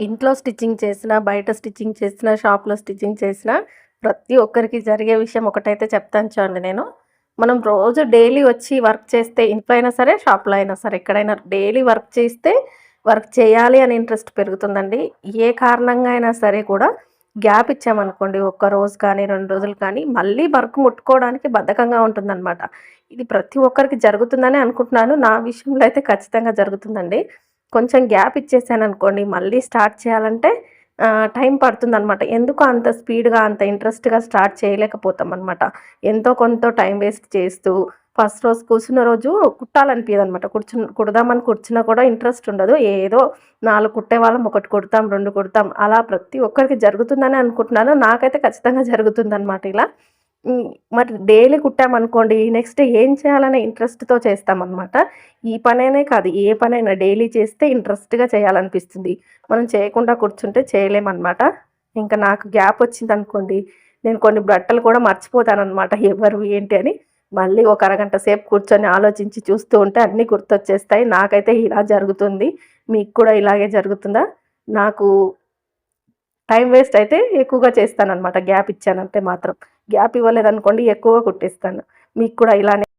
ఇంట్లో స్టిచ్చింగ్ చేసినా, బయట స్టిచ్చింగ్ చేసినా, షాప్‌లో స్టిచ్చింగ్ చేసినా ప్రతి ఒక్కరికి జరిగే విషయం ఒకటైతే చెప్తాను చూడండి నేను. మనం రోజు డైలీ వచ్చి వర్క్ చేస్తే ఇంట్లో అయినా సరే, షాప్‌లో అయినా సరే ఎక్కడైనా డైలీ వర్క్ చేస్తే వర్క్ చేయాలి అనే ఇంట్రెస్ట్ పెరుగుతుందండి. ఏ కారణంగా అయినా సరే కూడా గ్యాప్ ఇచ్చామనుకోండి ఒక్క రోజు కానీ, 2 రోజులు కానీ మళ్ళీ వర్క్ ముట్టుకోవడానికి బద్ధకంగా ఉంటుందనమాట. ఇది ప్రతి ఒక్కరికి జరుగుతుందనే అనుకుంటున్నాను. నా విషయంలో అయితే ఖచ్చితంగా జరుగుతుందండి. కొంచెం గ్యాప్ ఇచ్చేసాననుకోండి, మళ్ళీ స్టార్ట్ చేయాలంటే టైం పడుతుందనమాట. ఎందుకో అంత స్పీడ్‌గా, అంత ఇంట్రెస్ట్‌గా స్టార్ట్ చేయలేకపోతామనమాట. ఎంతో కొంత టైం వేస్ట్ చేస్తూ, ఫస్ట్ రోజు కూర్చున్న రోజు కుట్టాలనిపియదనమాట. కుడదామని కూర్చున్నా కూడా ఇంట్రెస్ట్ ఉండదు. ఏదో 4 కుట్టేవాళ్ళం, 1 కుడతాం, 2 కుడతాం. అలా ప్రతి ఒక్కరికి జరుగుతుందనే అనుకుంటున్నాను. నాకైతే ఖచ్చితంగా జరుగుతుందనమాట ఇలా. హ్మ్. మరి డైలీ కుట్టామనుకోండి, నెక్స్ట్ ఏం చేయాలనే ఇంట్రెస్ట్‌తో చేస్తామనమాట. ఈ పననే కాదు, ఏ పనైనా డైలీ చేస్తే ఇంట్రెస్ట్‌గా చేయాలనిపిస్తుంది. మనం చేయకుండా కూర్చుంటే చేయలేమనమాట. ఇంకా నాకు గ్యాప్ వచ్చిందనుకోండి, నేను కొన్ని బట్టలు కూడా మర్చిపోతాననమాట. ఎవరివి ఏంటి అని. మళ్ళీ ఒక అరగంట సేపు కూర్చొని ఆలోచించి చూస్తూ ఉంటే అన్నీ గుర్తొచ్చేస్తాయి. నాకైతే ఇలా జరుగుతుంది. మీకు కూడా ఇలాగే జరుగుతుందా? నాకు టైం వేస్ట్ అయితే ఎక్కువగా చేస్తాననమాట గ్యాప్ ఇచ్చానంటే మాత్రం. గ్యాప్ ఇవ్వలేదనుకోండి ఎక్కువగా కుట్టేస్తాను. మీకు కూడా ఇలానే